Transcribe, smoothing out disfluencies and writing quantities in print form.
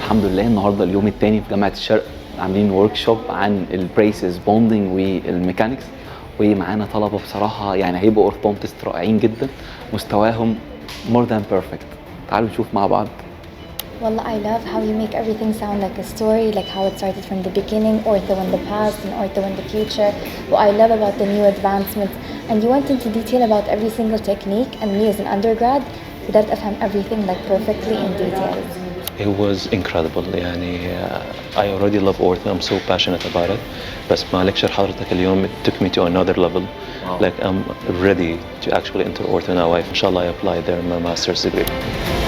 الحمد لله النهارده اليوم الثاني في جامعه الشرق، عاملين ورك شوب عن البريسز بوندنج والميكانكس، ومعانا طلبه بصراحه يعني هيبقوا اورثونتست رائعين جدا، مستواهم more than perfect. تعالوا نشوف مع بعض. Well, I love how you make everything sound like a story, like how it started from the beginning, ortho in the past, and ortho in the future. What I love about the new advancements, and you went into detail about every single technique, and me as an undergrad, قدرت أفهم everything like perfectly in details. It was incredible. يعني I already love ortho. I'm so passionate about it. بس مع lecture حضرتك اليوم it took me to another level. Like I'm ready to actually enter ortho now. إن شاء الله I apply there in my master's degree.